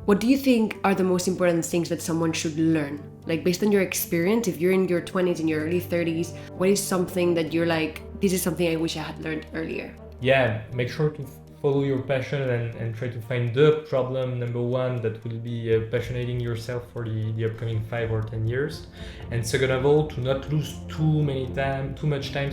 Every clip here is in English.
What do you think are the most important things that someone should learn? Like based on your experience, if you're in your 20s, in your early 30s, what is something that you're like, this is something I wish I had learned earlier? Yeah, make sure to follow your passion and try to find the problem number one that will be passionating yourself for the upcoming 5 or 10 years. And second of all, to not lose too much time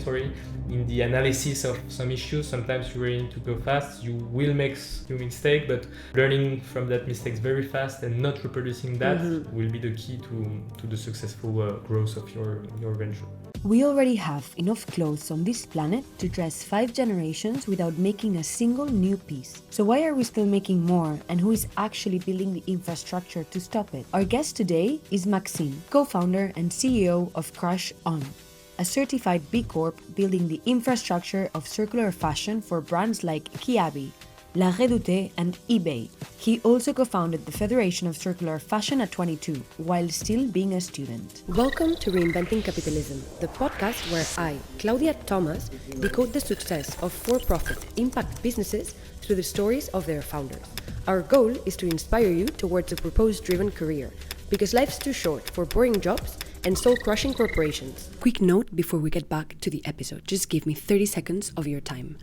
in the analysis of some issues. Sometimes you really need to go fast. You will make your mistake, but learning from that mistakes very fast and not reproducing that will be the key to the successful growth of your venture. We already have enough clothes on this planet to dress 5 generations without making a single new piece. So why are we still making more, and who is actually building the infrastructure to stop it? Our guest today is Maxime, co-founder and CEO of Crush On, a certified B Corp building the infrastructure of circular fashion for brands like Kiabi, La Redoute and eBay. He also co-founded the Federation of Circular Fashion at 22, while still being a student. Welcome to Reinventing Capitalism, the podcast where I, Claudia Thomas, decode the success of for-profit impact businesses through the stories of their founders. Our goal is to inspire you towards a purpose-driven career, because life's too short for boring jobs and soul-crushing corporations. Quick note before we get back to the episode. Just give me 30 seconds of your time.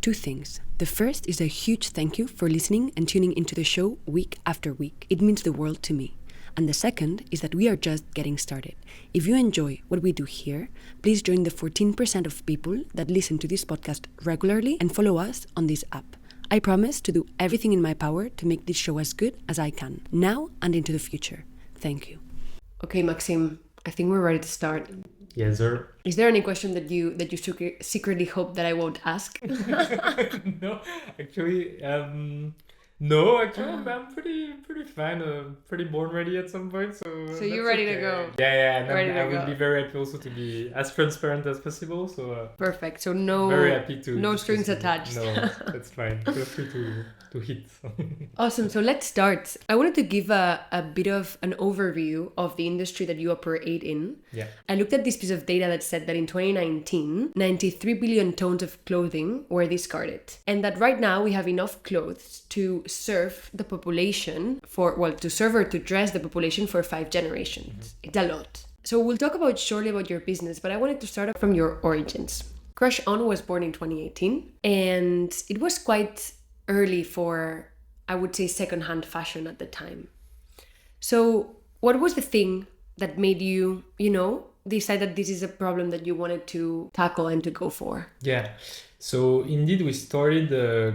2 things. The first is a huge thank you for listening and tuning into the show week after week. It means the world to me. And the second is that we are just getting started. If you enjoy what we do here, please join the 14% of people that listen to this podcast regularly and follow us on this app. I promise to do everything in my power to make this show as good as I can, now and into the future. Thank you. Okay, Maxime, I think we're ready to start. Yes, sir. Is there any question that you secretly hope that I won't ask? No, actually, no. Actually, I'm pretty fine. Pretty born ready at some point. So you're ready to go. Yeah. And Ready I to would go. be very happy also to be as transparent as possible. So Perfect. So very happy to. no strings attached. No, that's fine. Feel free to hit. Awesome. So let's start. I wanted to give a bit of an overview of the industry that you operate in. Yeah. I looked at this piece of data that said that in 2019, 93 billion tons of clothing were discarded. And that right now we have enough clothes to serve the population to serve or to dress the population for 5 generations. It's a lot. So we'll talk shortly about your business, but I wanted to start off from your origins. Crush On was born in 2018, and it was quite early for, I would say, secondhand fashion at the time. So what was the thing that made you, decide that this is a problem that you wanted to tackle and to go for? Yeah. So indeed, we started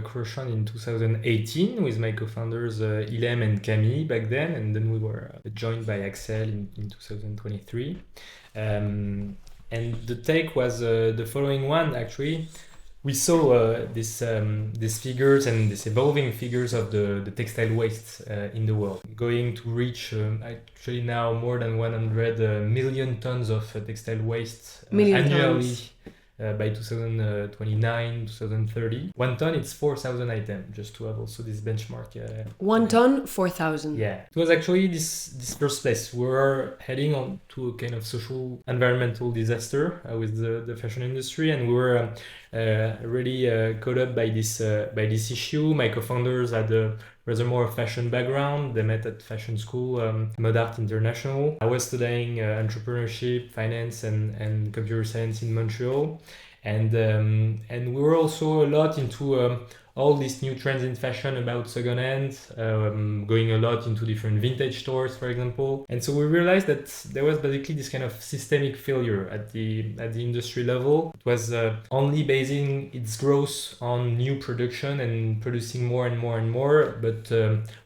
Crush On in 2018 with my co-founders Ilem and Camille back then, and then we were joined by Axel in 2023. And the take was the following one, actually. We saw these figures and these evolving figures of the textile waste in the world, going to reach actually now more than 100 million tons of textile waste annually by 2029, 2030. 1 ton, it's 4,000 items, just to have also this benchmark. 1 ton, 4,000. Yeah, it was actually this first place. We were heading on to a kind of social environmental disaster with the fashion industry, and we were really caught up by this issue. My co-founders had a rather more fashion background. They met at fashion school, Moat International. I was studying entrepreneurship, finance, and computer science in Montreal, and we were also a lot into all these new trends in fashion about secondhand, going a lot into different vintage stores, for example. And so we realized that there was basically this kind of systemic failure at the industry level. It was only basing its growth on new production and producing more and more and more, but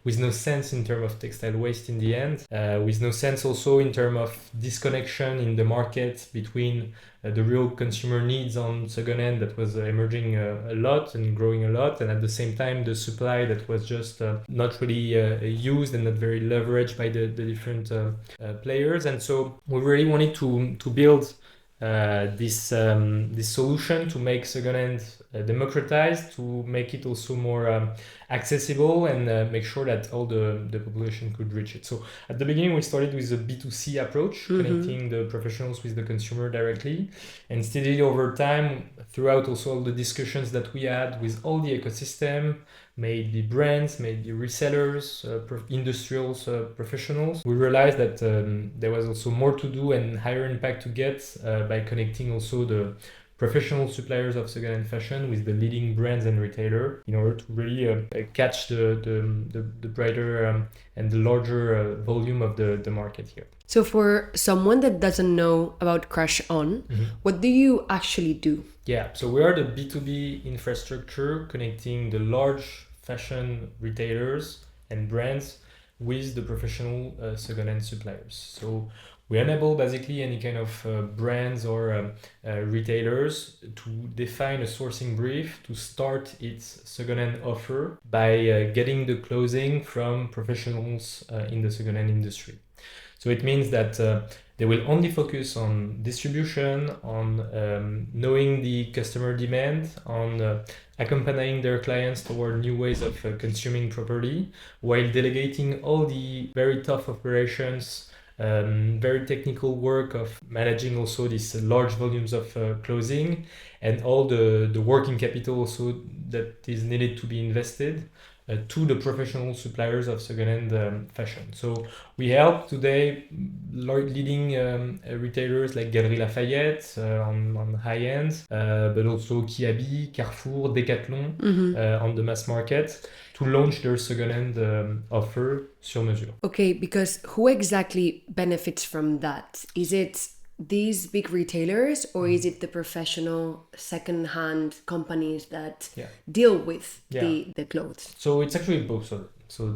with no sense in terms of textile waste in the end, with no sense also in terms of disconnection in the market between the real consumer needs on secondhand that was emerging a lot and growing a lot, and at the same time the supply that was just not really used and not very leveraged by the different players. And so we really wanted to build this solution to make secondhand democratized, to make it also more accessible, and make sure that all the population could reach it. So at the beginning we started with a B2C approach, connecting the professionals with the consumer directly, and steadily over time, throughout also all the discussions that we had with all the ecosystem, may it be brands, may it be resellers, industrials, professionals. We realized that there was also more to do and higher impact to get by connecting also the professional suppliers of second-hand fashion with the leading brands and retailer in order to really catch the brighter and the larger volume of the market here. So for someone that doesn't know about Crush On, what do you actually do? Yeah, so we are the B2B infrastructure connecting the large fashion retailers and brands with the professional second-hand suppliers. So we enable basically any kind of brands or retailers to define a sourcing brief to start its second-hand offer by getting the clothing from professionals in the second-hand industry. So it means that they will only focus on distribution, on knowing the customer demand, on accompanying their clients toward new ways of consuming properly, while delegating all the very tough operations, very technical work of managing also these large volumes of clothing and all the working capital also that is needed to be invested to the professional suppliers of second-hand fashion. So we help today leading retailers like Galeries Lafayette on high-end, but also Kiabi, Carrefour, Decathlon on the mass market to launch their second-hand offer sur mesure. Okay, because who exactly benefits from that? Is it these big retailers or is it the professional second-hand companies that deal with the clothes? So it's actually both of them. So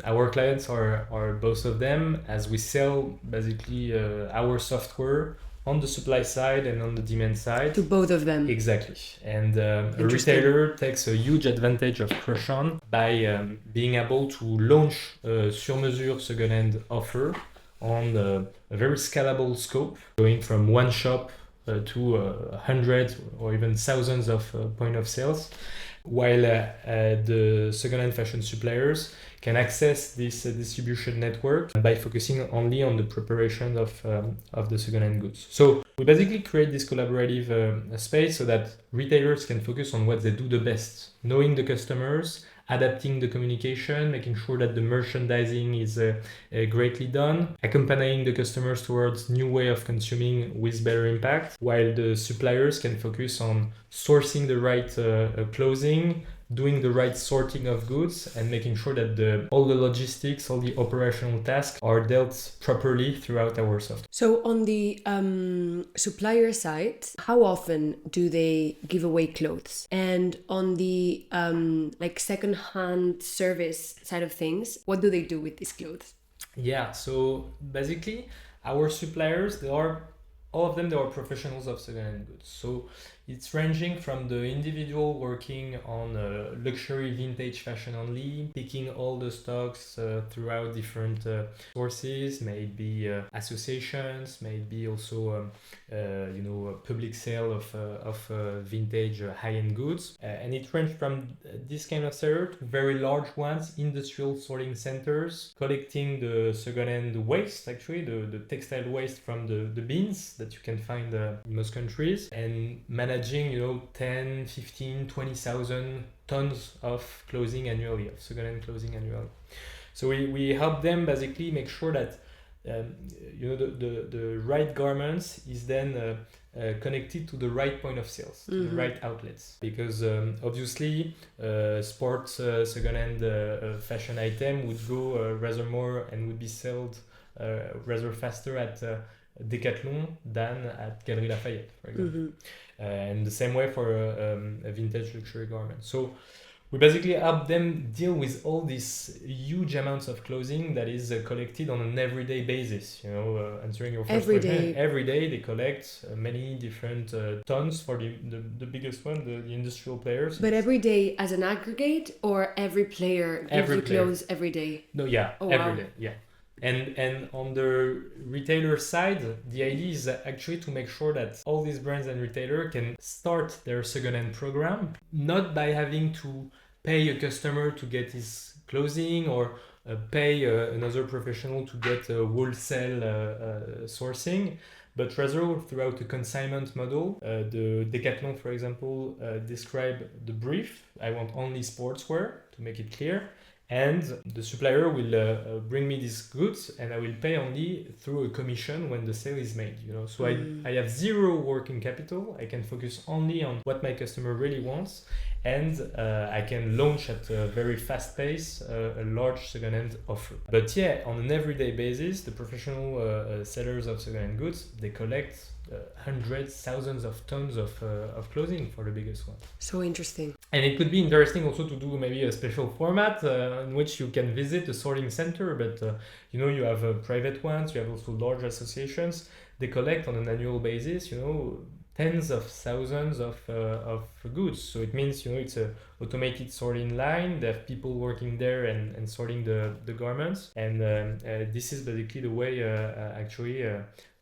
our clients are both of them, as we sell basically our software on the supply side and on the demand side. To both of them. Exactly. And a retailer takes a huge advantage of Crush On by being able to launch a sur-mesure second-hand offer on a very scalable scope, going from one shop to hundreds or even thousands of point of sales, while the second-hand fashion suppliers can access this distribution network by focusing only on the preparation of the second-hand goods. So we basically create this collaborative space so that retailers can focus on what they do the best, knowing the customers, adapting the communication, making sure that the merchandising is greatly done, accompanying the customers towards new way of consuming with better impact, while the suppliers can focus on sourcing the right clothing, doing the right sorting of goods, and making sure that all the logistics, all the operational tasks are dealt properly throughout our software. So on the supplier side, how often do they give away clothes? And on the like second-hand service side of things, what do they do with these clothes? Yeah, so basically our suppliers, all of them, they are professionals of second-hand goods. So it's ranging from the individual working on luxury vintage fashion only, picking all the stocks throughout different sources, maybe associations, maybe also a public sale of vintage high-end goods. And it ranges from this kind of seller to very large ones, industrial sorting centers, collecting the second-hand waste, actually, the textile waste from the bins that you can find in most countries, and managing 10, 15, 20,000 tons of clothing annually, of second-hand clothing annually. So we help them basically make sure that the right garments is then connected to the right point of sales, to the right outlets. Because obviously sports second-hand fashion item would go rather more and would be sold rather faster at Decathlon than at Galeries Lafayette, for example. And the same way for a vintage luxury garment. So we basically help them deal with all these huge amounts of clothing that is collected on an everyday basis. Answering your first question, every day they collect many different tons for the biggest one, the industrial players. But every day as an aggregate, or every player gives you clothes every day? No, yeah, every day, yeah. And on the retailer side, the idea is actually to make sure that all these brands and retailers can start their second-hand program, not by having to pay a customer to get his clothing or pay another professional to get a wholesale sourcing, but rather throughout a consignment model. The Decathlon, for example, describe the brief. I want only sportswear, to make it clear. And the supplier will bring me these goods, and I will pay only through a commission when the sale is made. So I have zero working capital. I can focus only on what my customer really wants, and I can launch at a very fast pace a large second-hand offer. But yeah, on an everyday basis, the professional sellers of second-hand goods, they collect hundreds, thousands of tons of clothing for the biggest one. So interesting. And it could be interesting also to do maybe a special format in which you can visit a sorting center, but you have private ones, you have also large associations. They collect on an annual basis, tens of thousands of goods. So it means, it's a automated sorting line. They have people working there and sorting the garments. And this is basically the way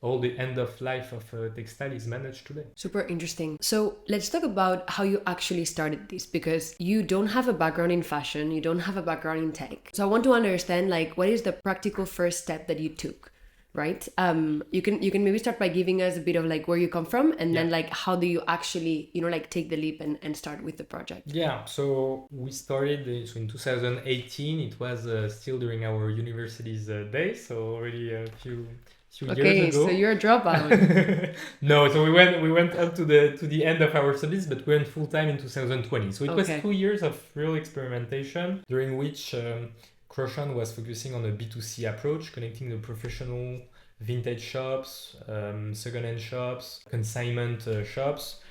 all the end of life of textile is managed today. Super interesting. So let's talk about how you actually started this, because you don't have a background in fashion, you don't have a background in tech. So I want to understand, what is the practical first step that you took, right? You can maybe start by giving us a bit of where you come from, and then how do you actually, take the leap and start with the project? Yeah, so we started in 2018. It was still during our university's days, so already a few years ago. Okay, so you're a dropout. No, so we went up to the end of our studies, but we went full time in 2020. So it was 2 years of real experimentation, during which Crochon was focusing on a B2C approach, connecting the professional vintage shops, second-hand shops, consignment shops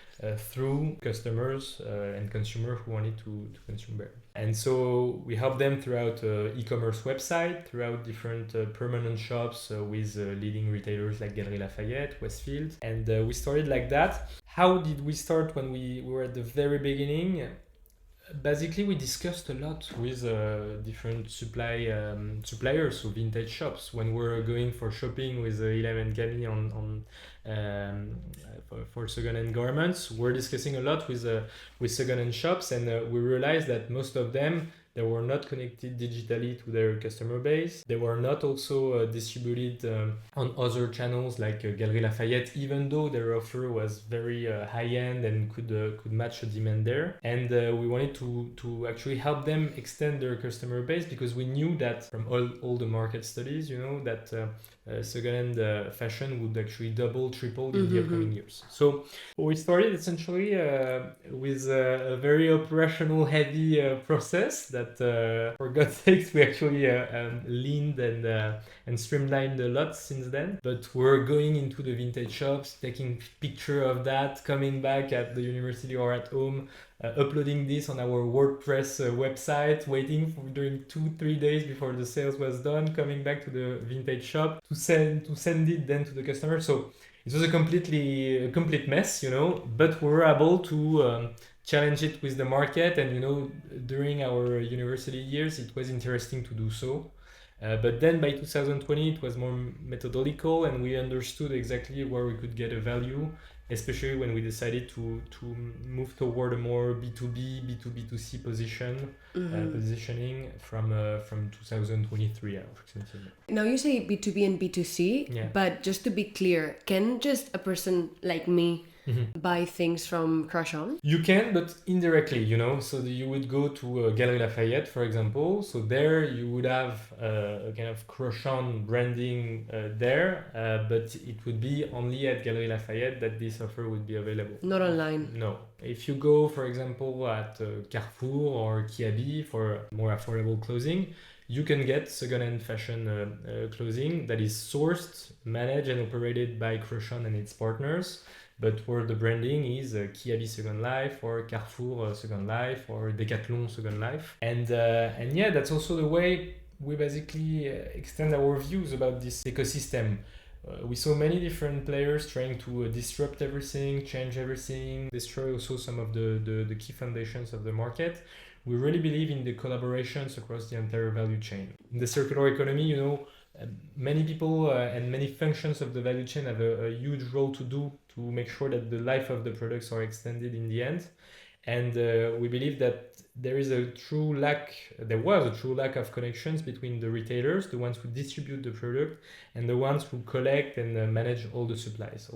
through customers and consumers who wanted to consume better. And so we help them throughout e-commerce website, throughout different permanent shops with leading retailers like Galeries Lafayette, Westfield. And we started like that. How did we start when we were at the very beginning? Basically, we discussed a lot with different suppliers, so vintage shops. When we're going for shopping with Ilham and Camille for second-hand garments, we're discussing a lot with second-hand shops, and we realized that most of them, they were not connected digitally to their customer base. They were not also distributed on other channels like Galeries Lafayette, even though their offer was very high-end and could match the demand there. And we wanted to actually help them extend their customer base, because we knew that from all the market studies, that second-hand fashion would actually double, triple in the upcoming years. So we started essentially with a very operational heavy process that, for God's sakes, we actually leaned and streamlined a lot since then. But we're going into the vintage shops, taking picture of that, coming back at the university or at home, uploading this on our WordPress website, waiting during 2-3 days before the sales was done, coming back to the vintage shop to send it then to the customer. So it was a complete mess, but we were able to challenge it with the market, and during our university years it was interesting to do so. But then by 2020 it was more methodological, and we understood exactly where we could get a value, especially when we decided to move toward a more B2B, B2B2C positioning from 2023. Now you say B2B and B2C, but just to be clear, can just a person like me buy things from Crochon? You can, but indirectly, so you would go to Galeries Lafayette, for example. So there you would have a kind of Crochon branding there, but it would be only at Galeries Lafayette that this offer would be available. Not online? No. If you go, for example, at Carrefour or Kiabi for more affordable clothing, you can get second-hand fashion clothing that is sourced, managed and operated by Crochon and its partners, but where the branding is Kiabi Second Life or Carrefour Second Life or Decathlon Second Life. And yeah, that's also the way we basically extend our views about this ecosystem. We saw many different players trying to disrupt everything, change everything, destroy also some of the key foundations of the market. We really believe in the collaborations across the entire value chain. In the circular economy, many people and many functions of the value chain have a huge role to do to make sure that the life of the products are extended in the end. And we believe that there was a true lack of connections between the retailers, the ones who distribute the product, and the ones who collect and manage all the suppliers.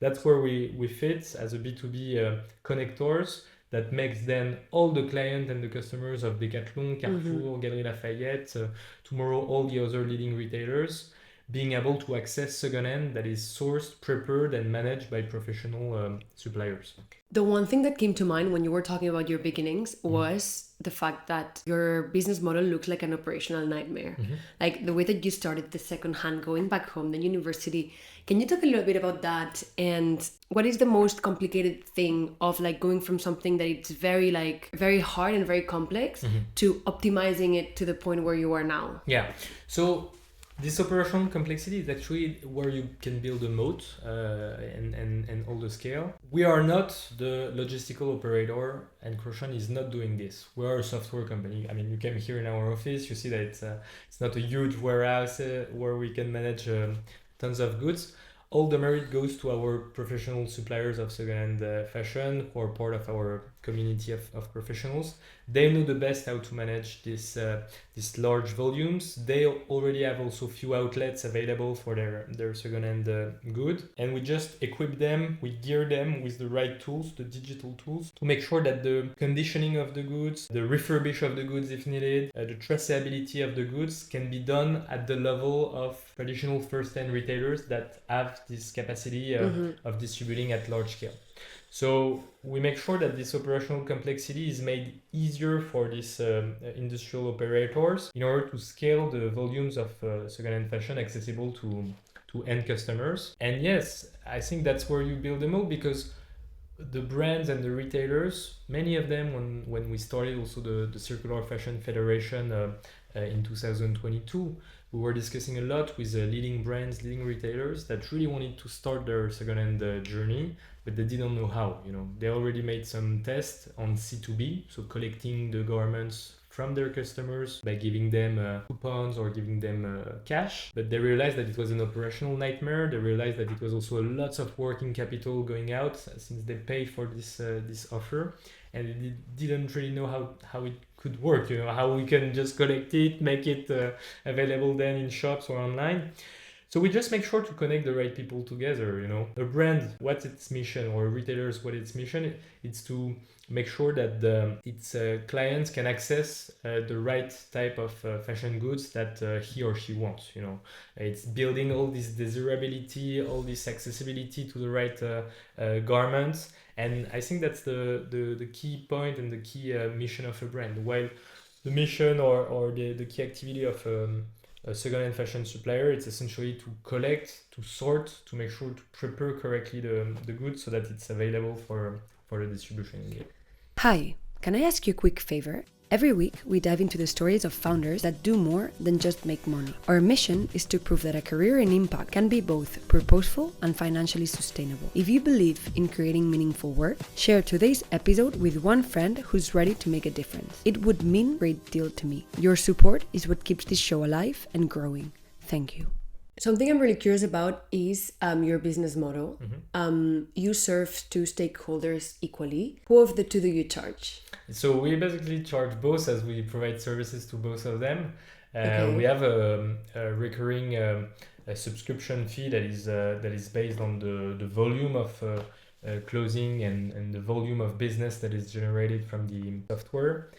That's where we fit as a B2B connectors that makes then all the clients and the customers of Decathlon, Carrefour, Galeries Lafayette, tomorrow all the other leading retailers, being able to access secondhand that is sourced, prepared, and managed by professional suppliers. The one thing that came to mind when you were talking about your beginnings was the fact that your business model looks like an operational nightmare. Like the way that you started the secondhand, going back home, then university. Can you talk a little bit about that? And what is the most complicated thing of like going from something that it's very hard and very complex to optimizing it to the point where you are now? Yeah. So this operational complexity is actually where you can build a moat and all the scale. We are not the logistical operator, and Crochan is not doing this. We are a software company. I mean, you came here in our office, you see that it's not a huge warehouse where we can manage tons of goods. All the merit goes to our professional suppliers of secondhand fashion, who are part of our community of professionals. They know the best how to manage these large volumes. They already have also few outlets available for their secondhand good. And we just equip them, we gear them with the right tools, the digital tools, to make sure that the conditioning of the goods, the refurbish of the goods if needed, the traceability of the goods can be done at the level of traditional first-hand retailers that have this capacity of distributing at large scale. So we make sure that this operational complexity is made easier for these industrial operators in order to scale the volumes of secondhand fashion accessible to end customers. And yes, I think that's where you build them all, because the brands and the retailers, many of them, when we started also the Circular Fashion Federation in 2022, we were discussing a lot with leading brands, leading retailers that really wanted to start their secondhand journey, but they didn't know how. They already made some tests on C2B, so collecting the garments from their customers by giving them coupons or giving them cash. But they realized that it was an operational nightmare. They realized that it was also lots of working capital going out since they pay for this offer, and they didn't really know how it could work, how we can just collect it, make it available then in shops or online. So we just make sure to connect the right people together. A brand, what's its mission, or retailers, what its mission? It's to make sure that its clients can access the right type of fashion goods that he or she wants. It's building all this desirability, all this accessibility to the right garments. And I think that's the key point and the key mission of a brand. While the mission or the key activity of a secondhand fashion supplier, it's essentially to collect, to sort, to make sure to prepare correctly the goods so that it's available for the distribution. Hi, can I ask you a quick favor? Every week, we dive into the stories of founders that do more than just make money. Our mission is to prove that a career in impact can be both purposeful and financially sustainable. If you believe in creating meaningful work, share today's episode with one friend who's ready to make a difference. It would mean a great deal to me. Your support is what keeps this show alive and growing. Thank you. Something I'm really curious about is your business model. You serve two stakeholders equally. Who of the two do you charge? So we basically charge both, as we provide services to both of them. Okay. We have a recurring a subscription fee that is based on the volume of clothing and the volume of business that is generated from the software.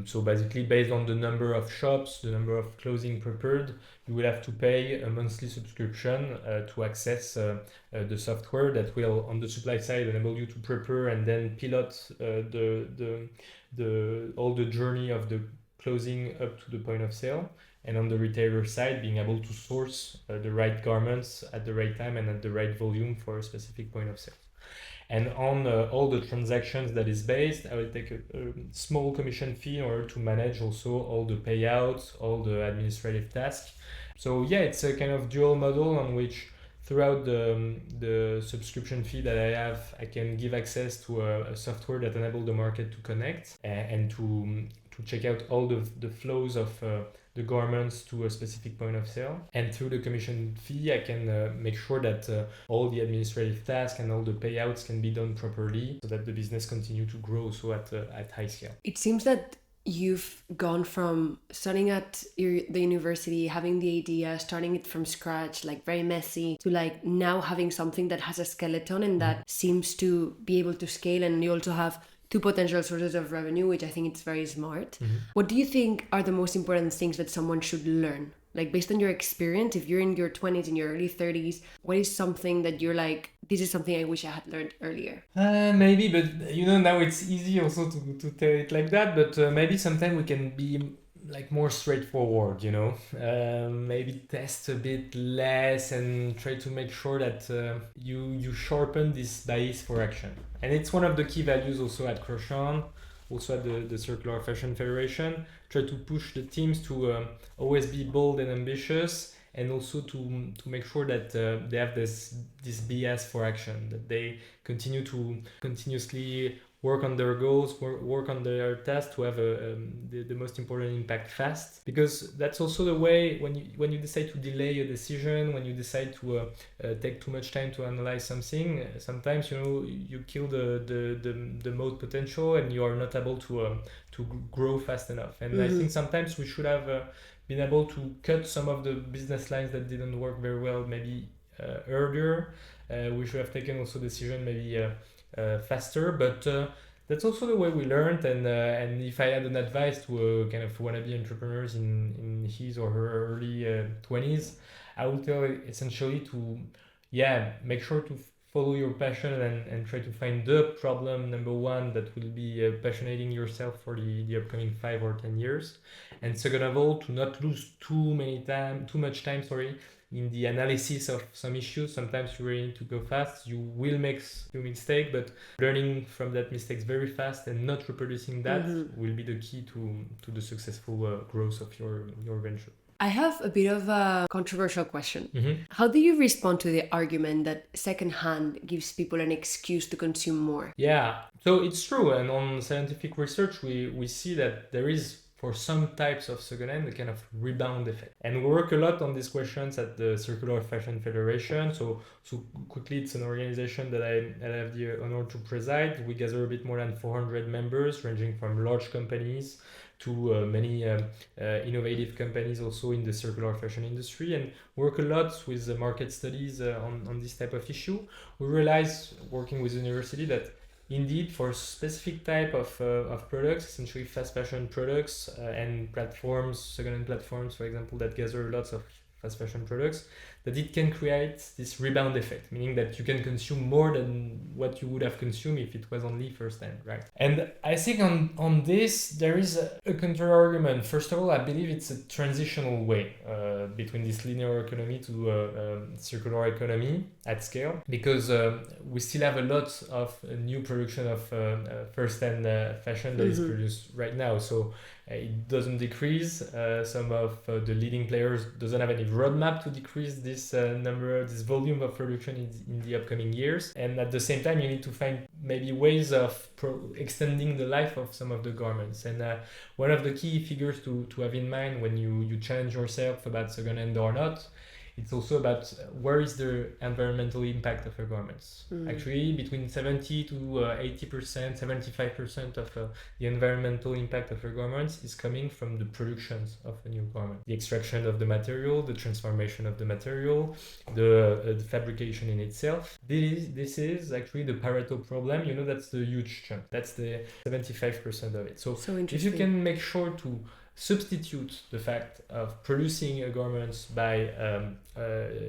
So basically, based on the number of shops, the number of clothing prepared, you will have to pay a monthly subscription to access the software that will, on the supply side, enable you to prepare and then pilot all the journey of the clothing up to the point of sale. And on the retailer side, being able to source the right garments at the right time and at the right volume for a specific point of sale. And on all the transactions that is based, I will take a small commission fee in order to manage also all the payouts, all the administrative tasks. So yeah, it's a kind of dual model on which throughout the subscription fee that I have, I can give access to a software that enables the market to connect and to check out all the flows of the garments to a specific point of sale. And through the commission fee, I can make sure that all the administrative tasks and all the payouts can be done properly so that the business continue to grow also at high scale. It seems that you've gone from starting at the university, having the idea, starting it from scratch, like very messy, to like now having something that has a skeleton and that seems to be able to scale, and you also have two potential sources of revenue, which I think it's very smart. What do you think are the most important things that someone should learn? Like based on your experience, if you're in your 20s, in your early 30s, what is something that you're like, this is something I wish I had learned earlier? Maybe, but now it's easy also to tell it like that, but maybe sometimes we can be like more straightforward, maybe test a bit less and try to make sure that you sharpen this bias for action. And it's one of the key values also at Crochon, also at the Circular Fashion Federation. Try to push the teams to always be bold and ambitious, and also to make sure that they have this bias for action, that they continue to continuously work on their goals, work on their tasks to have the most important impact fast. Because that's also the way when you decide to delay a decision, when you decide to take too much time to analyze something, sometimes you kill the moat potential and you are not able to grow fast enough. And I think sometimes we should have been able to cut some of the business lines that didn't work very well maybe earlier. We should have taken also decision maybe faster, but that's also the way we learned. And if I had an advice to kind of wannabe entrepreneurs in his or her early 20s, I would tell essentially to make sure to follow your passion and try to find the problem number one that will be passionating yourself for the upcoming 5 or 10 years. And second of all, to not lose too much time in the analysis of some issues. Sometimes you really need to go fast. You will make a mistake, but learning from that mistakes very fast and not reproducing that will be the key to the successful growth of your venture. I have a bit of a controversial question. How do you respond to the argument that secondhand gives people an excuse to consume more? Yeah, so it's true. And on scientific research, we see that there is, for some types of secondhand, a kind of rebound effect. And we work a lot on these questions at the Circular Fashion Federation. So quickly, it's an organization that I have the honor to preside. We gather a bit more than 400 members, ranging from large companies to many innovative companies also in the circular fashion industry, and work a lot with the market studies on this type of issue. We realize, working with the university, that indeed for specific type of products, essentially fast fashion products and platforms, second-hand platforms, for example, that gather lots of fast fashion products, that it can create this rebound effect, meaning that you can consume more than what you would have consumed if it was only first-hand, right? And I think on this, there is a counter-argument. First of all, I believe it's a transitional way between this linear economy to circular economy at scale, because we still have a lot of new production of first-hand fashion that is produced right now. So it doesn't decrease. Some of the leading players doesn't have any roadmap to decrease this volume of production in the upcoming years. And at the same time, you need to find maybe ways of extending the life of some of the garments. And one of the key figures to have in mind when you challenge yourself about second-hand or not, it's also about where is the environmental impact of your garments. Actually, between 70 to 80%, 75% of the environmental impact of your garments is coming from the productions of a new garment. The extraction of the material, the transformation of the material, the fabrication in itself. This is actually the Pareto problem. That's the huge chunk. That's the 75% of it. So if you can make sure to substitute the fact of producing a garment by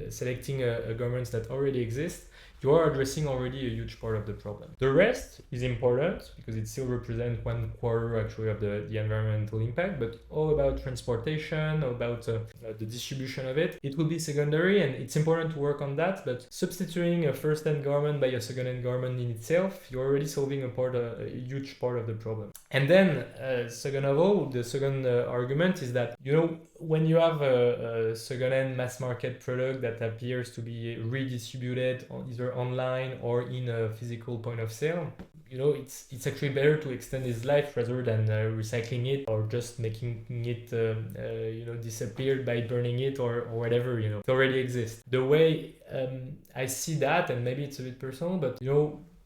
selecting a garments that already exist, you are addressing already a huge part of the problem. The rest is important because it still represents 1/4 actually of the environmental impact, but all about transportation, all about the distribution of it, it will be secondary, and it's important to work on that. But substituting a first-hand garment by a second-hand garment in itself, you're already solving a huge part of the problem. And then, second of all, the second argument is that, when you have a second-hand mass market product that appears to be redistributed either online or in a physical point of sale, it's actually better to extend its life rather than recycling it or just making it disappear by burning it or whatever. It already exists. The way I see that, and maybe it's a bit personal, but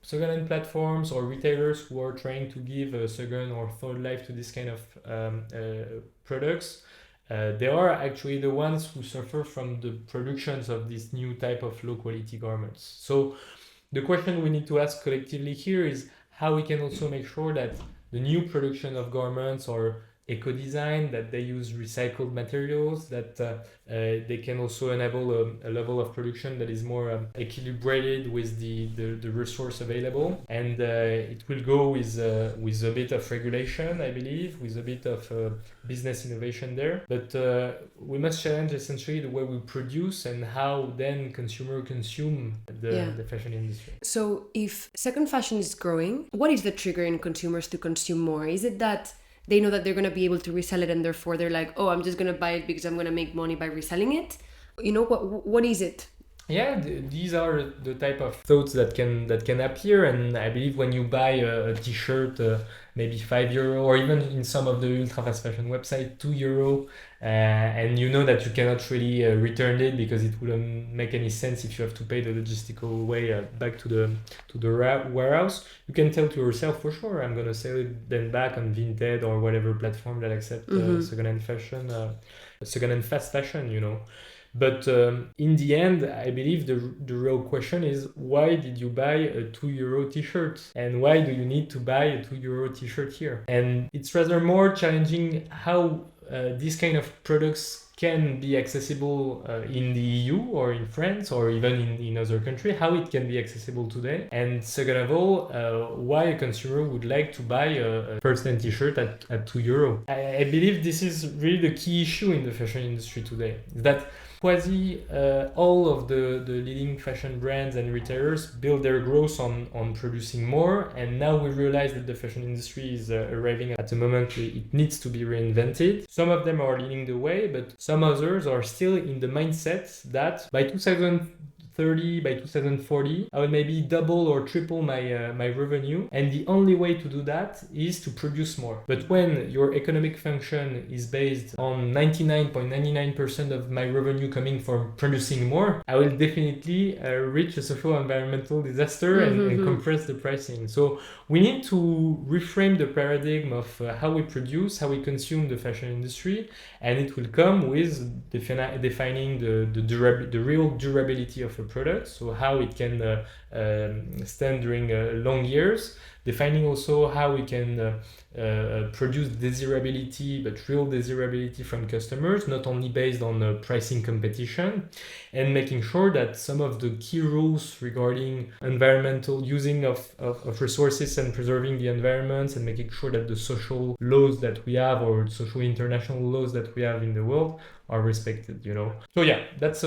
second-hand platforms or retailers who are trying to give a second or third life to this kind of products, they are actually the ones who suffer from the productions of this new type of low-quality garments. So the question we need to ask collectively here is how we can also make sure that the new production of garments or eco-design, that they use recycled materials, that they can also enable a level of production that is more equilibrated with the resource available. And it will go with a bit of regulation, I believe, with a bit of business innovation there. But we must challenge essentially the way we produce and how then consumers consume the fashion industry. So if second fashion is growing, what is the trigger in consumers to consume more? Is it that they know that they're going to be able to resell it and therefore they're like, oh, I'm just going to buy it because I'm going to make money by reselling it? What is it? Yeah, these are the type of thoughts that can appear, and I believe when you buy a t-shirt, maybe €5, or even in some of the ultra fast fashion websites, €2, and you know that you cannot really return it because it wouldn't make any sense if you have to pay the logistical way back to the warehouse. You can tell to yourself, for sure, I'm gonna sell it then back on Vinted or whatever platform that accept secondhand fashion, secondhand fast fashion, But in the end, I believe the real question is, why did you buy a €2 t-shirt? And why do you need to buy a €2 t-shirt here? And it's rather more challenging how these kind of products can be accessible in the EU or in France or even in other countries, how it can be accessible today. And second of all, why a consumer would like to buy a first-hand t-shirt at €2. I believe this is really the key issue in the fashion industry today, is that quasi all of the leading fashion brands and retailers build their growth on producing more, and now we realize that the fashion industry is arriving at a moment it needs to be reinvented. Some of them are leading the way, but some others are still in the mindset that by 2030, by 2040, I will maybe double or triple my revenue, and the only way to do that is to produce more. But when your economic function is based on 99.99% of my revenue coming from producing more, I will definitely reach a social environmental disaster and compress the pricing. So we need to reframe the paradigm of how we produce, how we consume the fashion industry, and it will come with defining the real durability of a product, so how it can stand during long years, defining also how we can produce desirability, but real desirability from customers, not only based on pricing competition, and making sure that some of the key rules regarding environmental using of resources and preserving the environments, and making sure that the social laws that we have or social international laws that we have in the world are respected, So yeah, that's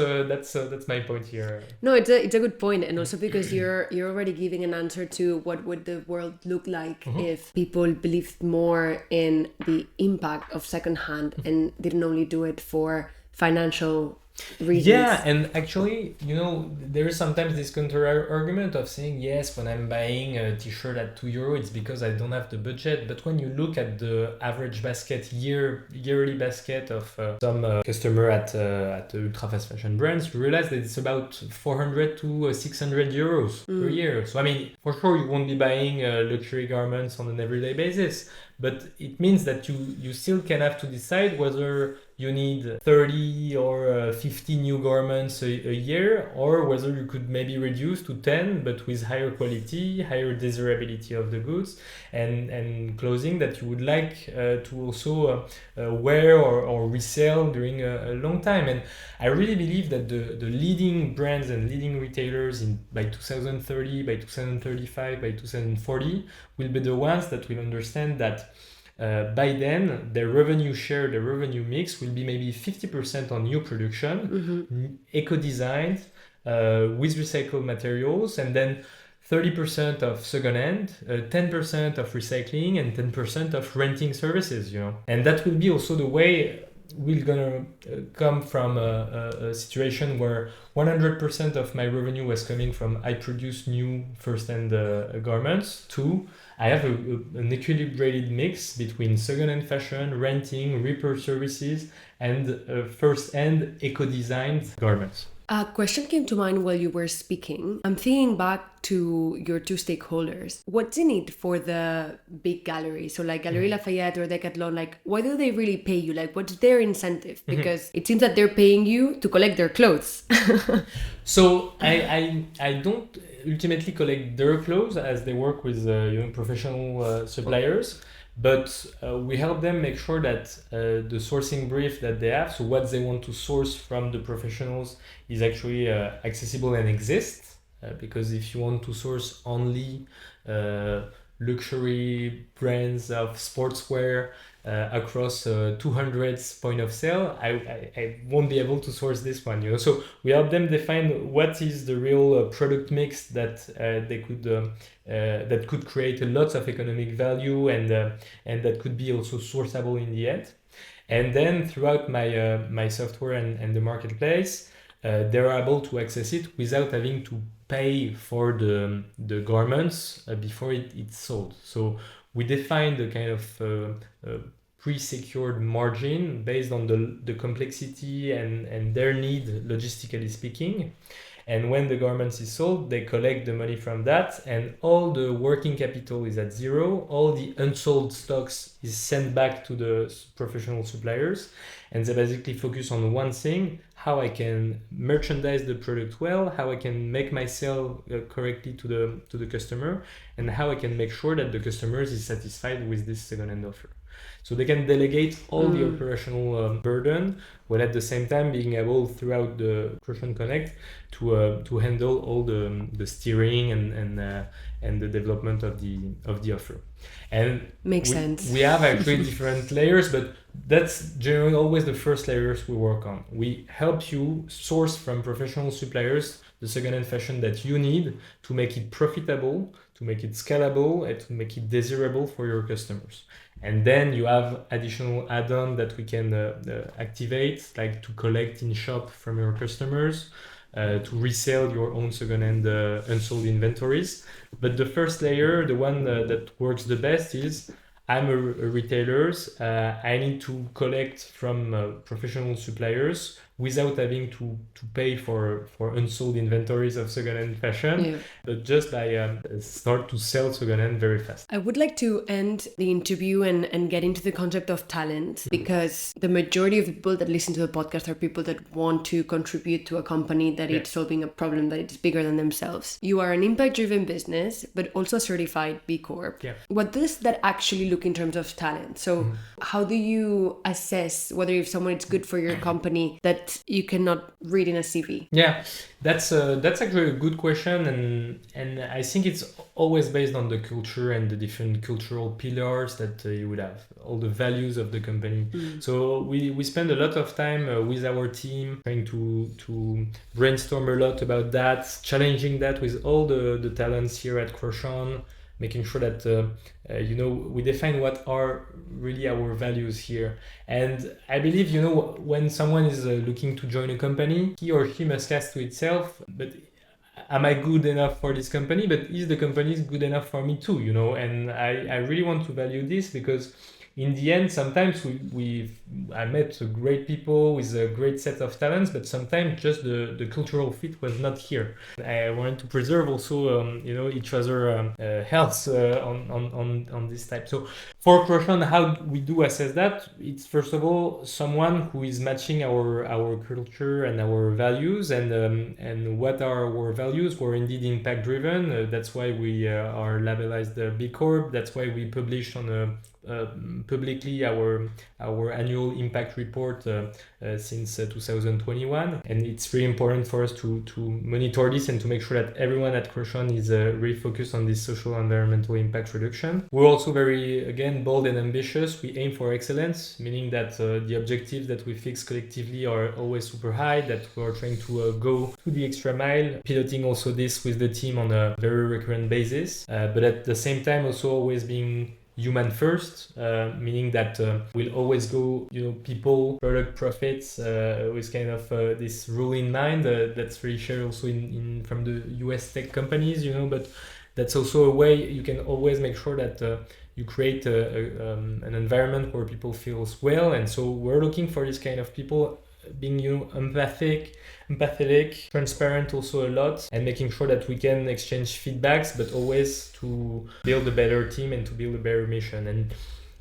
my point here. No, it's a good point, and also because you're already giving an answer to what would the world look like if people believed more in the impact of secondhand and didn't only do it for financial reasons. Yeah, and actually, there is sometimes this counter argument of saying, yes, when I'm buying a t-shirt at €2, it's because I don't have the budget. But when you look at the average basket, yearly basket of some customer at ultra fast fashion brands, you realize that it's about 400 to 600 euros per year. So, I mean, for sure, you won't be buying luxury garments on an everyday basis. But it means that you still can have to decide whether you need 30 or 50 new garments a year, or whether you could maybe reduce to 10, but with higher quality, higher desirability of the goods, and clothing that you would like to also wear or resell during a long time. And I really believe that the leading brands and leading retailers by 2030, by 2035, by 2040 will be the ones that will understand that by then, their revenue share, their revenue mix will be maybe 50% on new production, eco-designed, with recycled materials, and then 30% of second-hand, 10% of recycling, and 10% of renting services, And that will be also the way will gonna come from a situation where 100% of my revenue was coming from I produce new first-hand garments to I have an equilibrated mix between second-hand fashion, renting, repair services, and first-hand eco-designed garments. A question came to mind while you were speaking. I'm thinking back to your two stakeholders. What's in it for the big galleries? So like Galeries Lafayette or Decathlon, like why do they really pay you? Like what's their incentive? Because it seems that they're paying you to collect their clothes. So I don't ultimately collect their clothes as they work with professional suppliers. But we help them make sure that the sourcing brief that they have, so what they want to source from the professionals, is actually accessible and exists. Because if you want to source only luxury brands of sportswear across 200 point of sale, I won't be able to source this one. So we help them define what is the real product mix that they could that could create a lot of economic value and that could be also sourceable in the end. And then throughout my software and the marketplace, they're able to access it without having to pay for the garments before it's sold. So we define the kind of pre-secured margin based on the complexity and their need, logistically speaking. And when the garments is sold, they collect the money from that, and all the working capital is at zero. All the unsold stocks is sent back to the professional suppliers, and they basically focus on one thing: how I can merchandise the product well, how I can make my sale correctly to the customer, and how I can make sure that the customer is satisfied with this second-hand offer. So they can delegate all the operational burden, while at the same time being able throughout the Crochon Connect to handle all the steering and the development of the offer. And Makes sense. We have actually different layers, but that's generally always the first layers we work on. We help you source from professional suppliers the second-hand fashion that you need to make it profitable, to make it scalable, and to make it desirable for your customers. And then you have additional add-on that we can activate, like to collect in shop from your customers, to resell your own second-hand unsold inventories. But the first layer, the one that works the best, is I'm a retailer. I need to collect from professional suppliers without having to pay for unsold inventories of second-hand fashion, but just by start to sell second-hand very fast. I would like to end the interview and get into the concept of talent, because the majority of the people that listen to the podcast are people that want to contribute to a company that is solving a problem that is bigger than themselves. You are an impact-driven business, but also a certified B Corp. Yeah. What does that actually look in terms of talent? So how do you assess whether if someone is good for your company that you cannot read in a CV? Yeah, that's actually a good question, and I think it's always based on the culture and the different cultural pillars that you would have, all the values of the company. So we spend a lot of time with our team trying to brainstorm a lot about that, challenging that with all the talents here at Crochon, making sure that we define what are really our values here. And I believe when someone is looking to join a company, he or she must ask to itself, but am I good enough for this company? But is the company good enough for me too? And I really want to value this, because in the end, sometimes I met great people with a great set of talents, but sometimes just the cultural fit was not here. I wanted to preserve also, each other health on this type. So for Crochon, how we do assess that? It's first of all someone who is matching our culture and our values, and what are our values? We're indeed impact driven. That's why we are labelized B Corp. That's why we publish on publicly our annual impact report since 2021, and it's really important for us to monitor this and to make sure that everyone at Crochon is really focused on this social environmental impact reduction. We're also very, again, bold and ambitious. We aim for excellence, meaning that the objectives that we fix collectively are always super high, that we're trying to go to the extra mile, piloting also this with the team on a very recurrent basis, but at the same time also always being human first, meaning that we'll always go, people, product, profits, with kind of this rule in mind. That's really shared also in from the US tech companies, but that's also a way you can always make sure that you create an environment where people feel well. And so we're looking for this kind of people being empathetic, transparent also a lot, and making sure that we can exchange feedbacks, but always to build a better team and to build a better mission,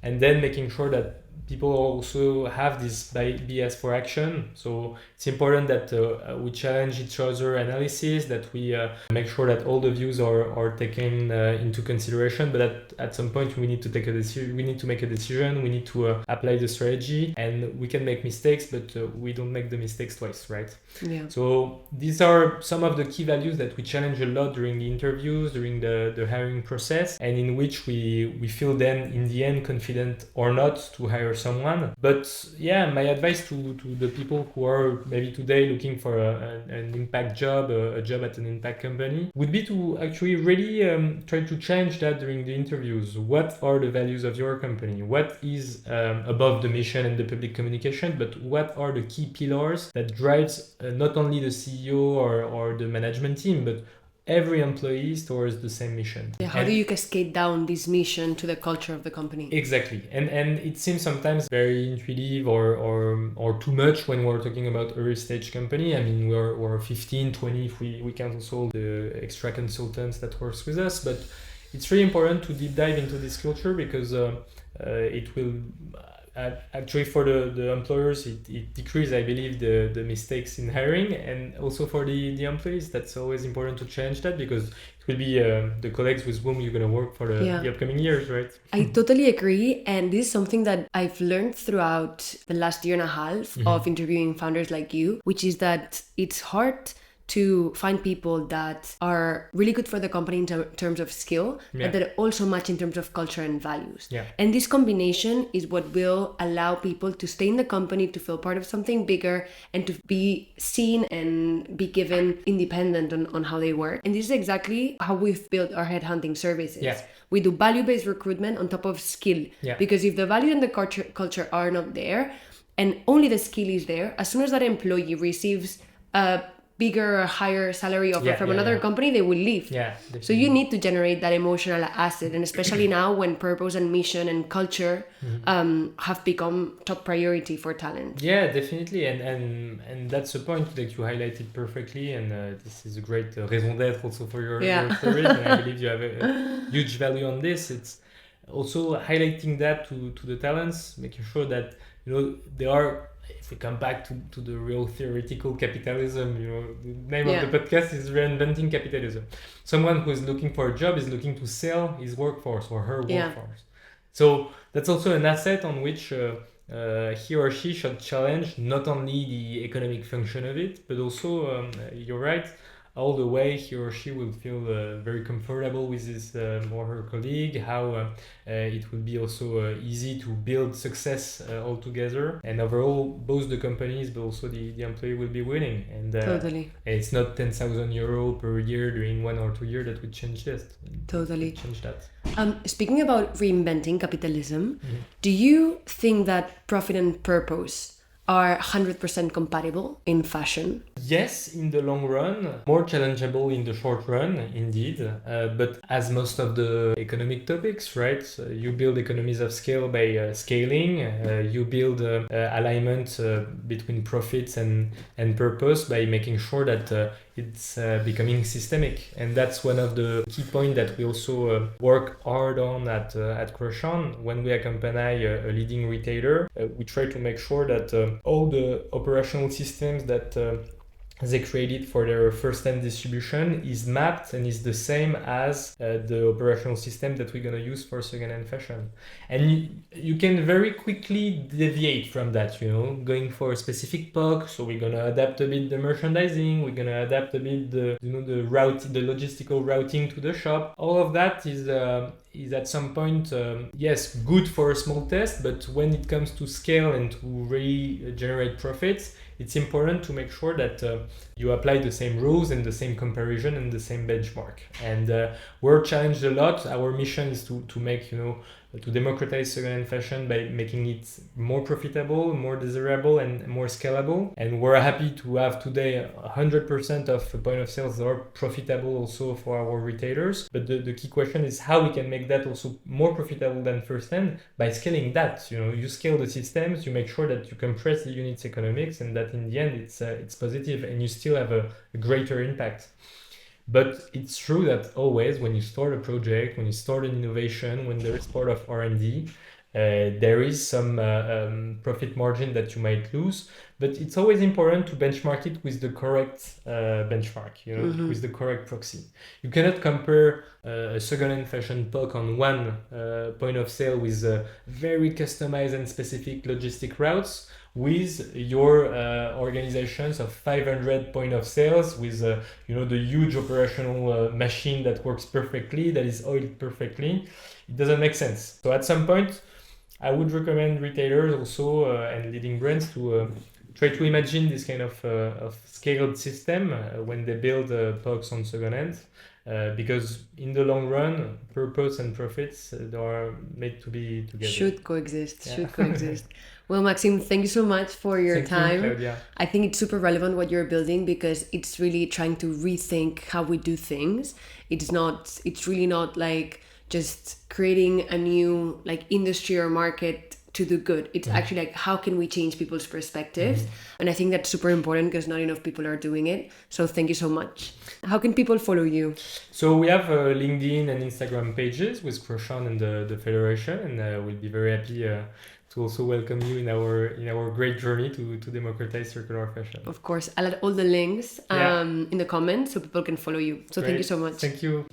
and then making sure that people also have this bias for action. So it's important that we challenge each other analysis, that we make sure that all the views are taken into consideration, but at some point we need to take a decision. We need to make a decision. We need to apply the strategy, and we can make mistakes, but we don't make the mistakes twice, right? Yeah. So these are some of the key values that we challenge a lot during the interviews, during the hiring process, and in which we feel then in the end confident or not to hire someone. But yeah, my advice to the people who are maybe today looking for an impact job, a job at an impact company, would be to actually really try to change that during the interviews. What are the values of your company? What is above the mission and the public communication, but what are the key pillars that drives not only the CEO or the management team, but every employee towards the same mission. Yeah, how do you cascade down this mission to the culture of the company? Exactly. And it seems sometimes very intuitive or too much when we're talking about early stage company. I mean, we're 15, 20 if we count also the extra consultants that works with us, but it's really important to deep dive into this culture because it will actually for the employers it decreases, I believe, the mistakes in hiring, and also for the employees that's always important to change that, because it will be the colleagues with whom you're going to work for the upcoming years, right? I totally agree, and this is something that I've learned throughout the last year and a half of interviewing founders like you, which is that it's hard to find people that are really good for the company in terms of skill, but that also match in terms of culture and values. Yeah. And this combination is what will allow people to stay in the company, to feel part of something bigger, and to be seen and be given independent on how they work. And this is exactly how we've built our headhunting services. Yeah. We do value-based recruitment on top of skill. Yeah. Because if the value and the culture are not there, and only the skill is there, as soon as that employee receives a bigger or higher salary offer from another company, they will leave. Yeah, so you need to generate that emotional asset, and especially now when purpose and mission and culture have become top priority for talent. Yeah, definitely, and that's a point that you highlighted perfectly, and this is a great raison d'être also for your story, and I believe you have a huge value on this. It's also highlighting that to the talents, making sure that they are. If we come back to the real theoretical capitalism, the name of the podcast is Reinventing Capitalism. Someone who is looking for a job is looking to sell his workforce or her workforce. So that's also an asset on which he or she should challenge not only the economic function of it, but also, you're right, all the way he or she will feel very comfortable with his or her colleague, how it will be also easy to build success all together, and overall both the companies but also the employee will be winning, and totally. It's not 10,000 euro per year during 1 or 2 years that would change this. Totally change that. Speaking about reinventing capitalism, do you think that profit and purpose are 100% compatible in fashion? Yes, in the long run, more challengeable in the short run, indeed. But as most of the economic topics, right? You build economies of scale by scaling. You build alignment between profits and purpose by making sure that it's becoming systemic. And that's one of the key points that we also work hard on at Crochon. When we accompany a leading retailer, we try to make sure that all the operational systems that they created for their first-hand distribution is mapped and is the same as the operational system that we're going to use for second-hand fashion. And you can very quickly deviate from that, going for a specific POC. So we're going to adapt a bit the merchandising, we're going to adapt a bit the logistical routing to the shop. All of that is at some point, yes, good for a small test, but when it comes to scale and to really generate profits, it's important to make sure that you apply the same rules and the same comparison and the same benchmark. And we're challenged a lot. Our mission is to make to democratize second-hand fashion by making it more profitable, more desirable, and more scalable. And we're happy to have today 100% of point of sales that are profitable also for our retailers. But the key question is how we can make that also more profitable than first-hand by scaling that. You scale the systems, you make sure that you compress the units economics, and that in the end it's positive, and you still have a greater impact. But it's true that always when you start a project, when you start an innovation, when there is part of R&D, there is some profit margin that you might lose. But it's always important to benchmark it with the correct benchmark, with the correct proxy. You cannot compare a second-hand fashion POC on one point of sale with very customized and specific logistic routes with your organizations of 500 point of sales with the huge operational machine that works perfectly, that is oiled perfectly. It doesn't make sense. So at some point, I would recommend retailers also and leading brands to try to imagine this kind of scaled system when they build POCs on second hand. Because in the long run, purpose and profits they are made to be together. Should coexist. Well, Maxime, thank you so much for your time. You, Claudia. I think it's super relevant what you're building because it's really trying to rethink how we do things. It's really not like just creating a new industry or market to do good. It's actually how can we change people's perspectives? And I think that's super important because not enough people are doing it. So thank you so much. How can people follow you? So we have LinkedIn and Instagram pages with Crochon and the Federation, and we'll be very happy to also welcome you in our great journey to democratize circular fashion. Of course, I'll add all the links in the comments so people can follow you. So Great. Thank you so much. Thank you.